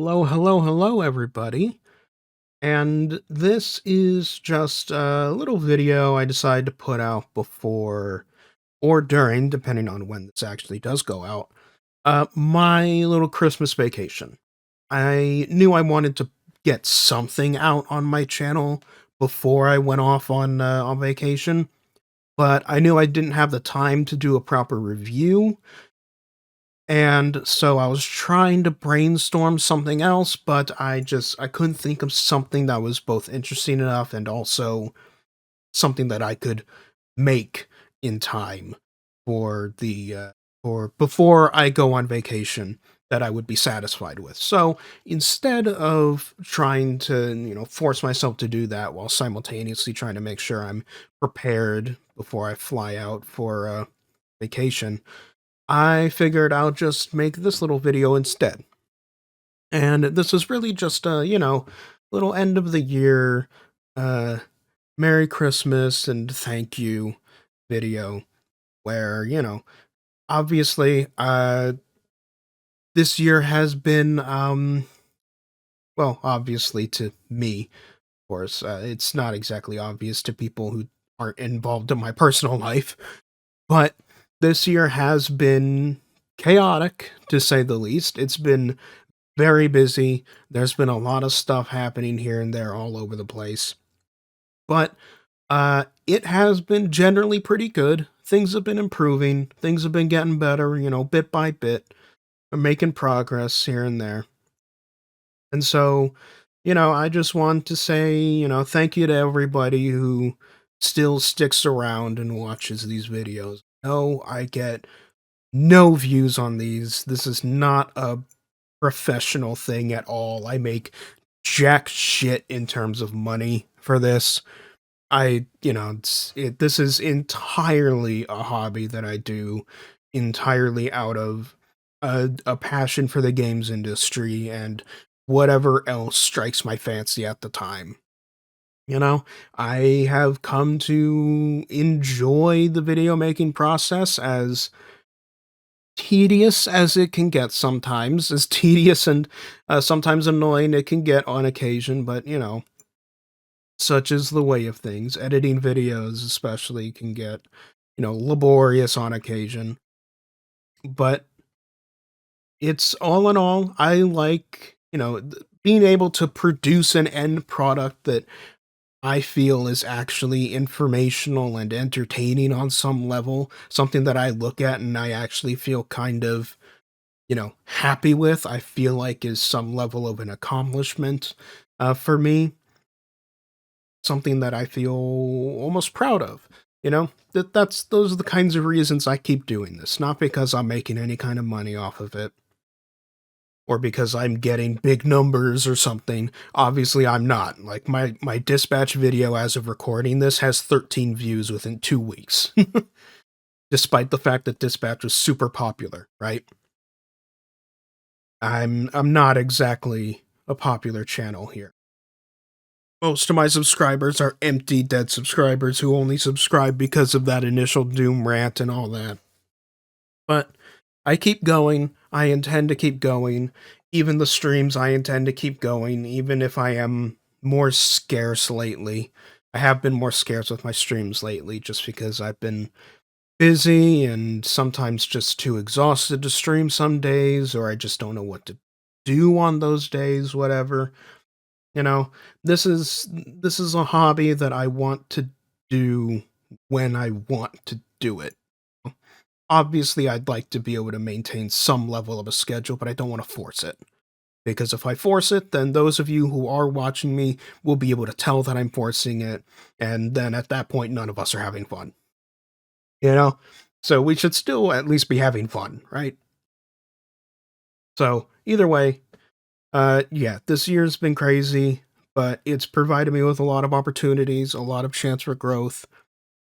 Hello, hello, hello, everybody. And this is just a little video I decided to put out before or during, depending on when this actually does go out, my little Christmas vacation. I knew I wanted to get something out on my channel before I went off on vacation, but I knew I didn't have the time to do a proper review, and so I was trying to brainstorm something else, but I couldn't think of something that was both interesting enough and also something that I could make in time for for before I go on vacation that I would be satisfied with. So instead of trying to, force myself to do that while simultaneously trying to make sure I'm prepared before I fly out for vacation, I figured I'll just make this little video instead. And this is really just a, little end of the year, uh, Merry Christmas and thank you video where, obviously, this year has been, well, obviously to me, of course, it's not exactly obvious to people who aren't involved in my personal life, but this year has been chaotic, to say the least. It's been very busy. There's been a lot of stuff happening here and there all over the place. But it has been generally pretty good. Things have been improving. Things have been getting better, bit by bit. We're making progress here and there. And so, I just want to say, thank you to everybody who still sticks around and watches these videos. No, I get no views on these. This is not a professional thing at all. I make jack shit in terms of money for this. This is entirely a hobby that I do entirely out of a passion for the games industry and whatever else strikes my fancy at the time. I have come to enjoy the video making process as tedious as it can get sometimes, as tedious and sometimes annoying it can get on occasion, but such is the way of things. Editing videos, especially, can get, laborious on occasion. But it's all in all, I like, being able to produce an end product that I feel is actually informational and entertaining on some level, something that I look at and I actually feel kind of, happy with, I feel like is some level of an accomplishment for me, something that I feel almost proud of. Those are the kinds of reasons I keep doing this, not because I'm making any kind of money off of it or because I'm getting big numbers or something. Obviously, I'm not. Like my dispatch video as of recording this has 13 views within 2 weeks. Despite the fact that dispatch was super popular, right? I'm not exactly a popular channel here. Most of my subscribers are empty, dead subscribers who only subscribe because of that initial Doom rant and all that. But I keep going. I intend to keep going. Even the streams, I intend to keep going, even if I am more scarce lately. I have been more scarce with my streams lately just because I've been busy and sometimes just too exhausted to stream some days, or I just don't know what to do on those days, whatever. You know, this is a hobby that I want to do when I want to do it. Obviously, I'd like to be able to maintain some level of a schedule, but I don't want to force it. Because if I force it, then those of you who are watching me will be able to tell that I'm forcing it, and then at that point, none of us are having fun. You know? So we should still at least be having fun, right? So, either way, yeah, this year's been crazy, but it's provided me with a lot of opportunities, a lot of chance for growth,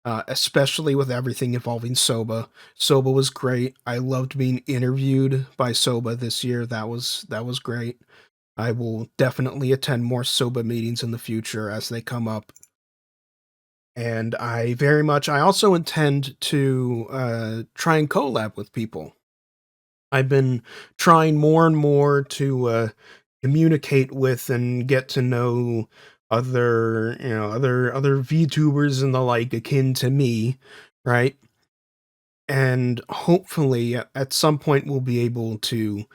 especially with everything involving Soba. Soba was great. I loved being interviewed by Soba this year. That was great. I will definitely attend more Soba meetings in the future as they come up. And I also intend to try and collab with people. I've been trying more and more to communicate with and get to know other VTubers and the like akin to me, right? And hopefully at some point I'll be able to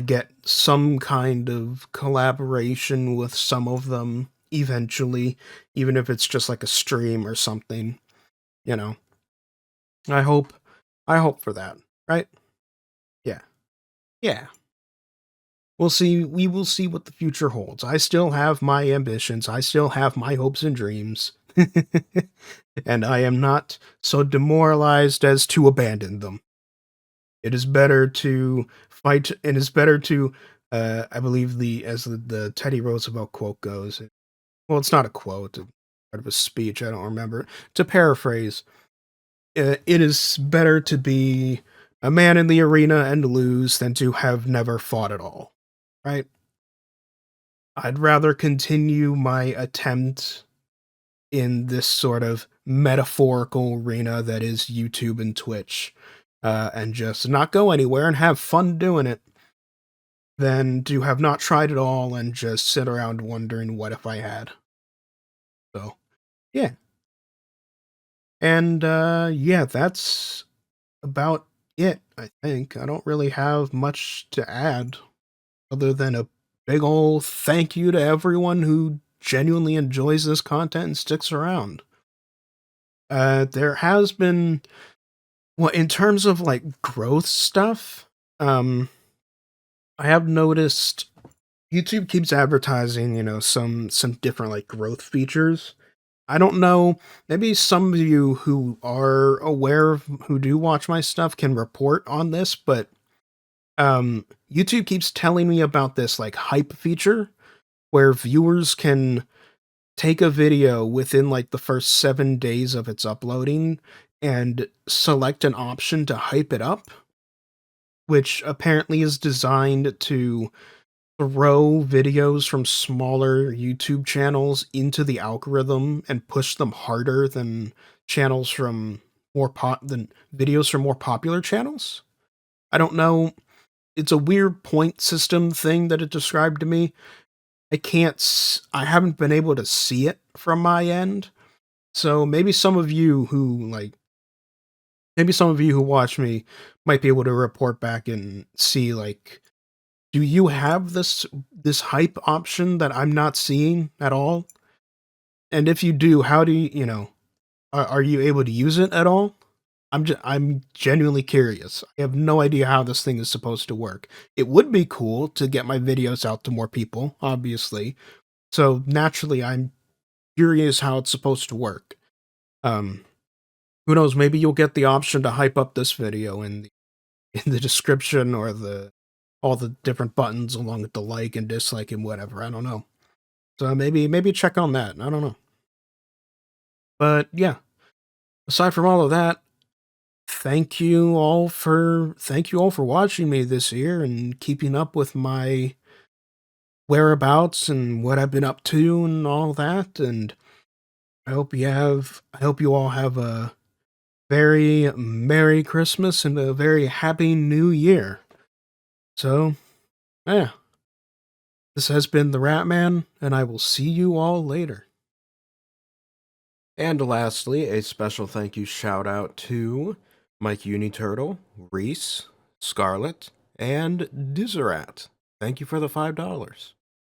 get some kind of collaboration with some of them eventually, even if it's just like a stream or something, you know. I hope I hope for that, right? Yeah. Yeah. We will see what the future holds. I still have my ambitions. I still have my hopes and dreams. And I am not so demoralized as to abandon them. It is better to fight. It is better to, I believe the Teddy Roosevelt quote goes. Well, it's not a quote, it's part of a speech. I don't remember. To paraphrase, it is better to be a man in the arena and lose than to have never fought at all. Right? I'd rather continue my attempt in this sort of metaphorical arena that is YouTube and Twitch, and just not go anywhere and have fun doing it than to have not tried at all and just sit around wondering what if I had. So, yeah. And yeah, that's about it, I think. I don't really have much to add other than a big ol' thank you to everyone who genuinely enjoys this content and sticks around. There has been, well, in terms of like growth stuff, um, I have noticed YouTube keeps advertising, some different like growth features. I don't know, maybe some of you who are aware of who do watch my stuff can report on this, but YouTube keeps telling me about this like hype feature where viewers can take a video within like the first 7 days of its uploading and select an option to hype it up, which apparently is designed to throw videos from smaller YouTube channels into the algorithm and push them harder than channels from than videos from more popular channels. I don't know. It's a weird point system thing that it described to me. I haven't been able to see it from my end. So maybe some of you who watch me might be able to report back and see, like, do you have this hype option that I'm not seeing at all? And if you do, how do are you able to use it at all? I'm genuinely curious. I have no idea how this thing is supposed to work. It would be cool to get my videos out to more people, obviously. So naturally, I'm curious how it's supposed to work. Um, who knows? Maybe you'll get the option to hype up this video in the description or the all the different buttons along with the like and dislike and whatever. I don't know. So maybe check on that. I don't know. But yeah, aside from all of that, thank you all for watching me this year and keeping up with my whereabouts and what I've been up to and all that. And I hope you all have a very Merry Christmas and a very Happy New Year. So, yeah, this has been the Ratman, and I will see you all later. And lastly, a special thank you shout out to Mike Uniturtle, Reese, Scarlet, and Dizerat. Thank you for the $5.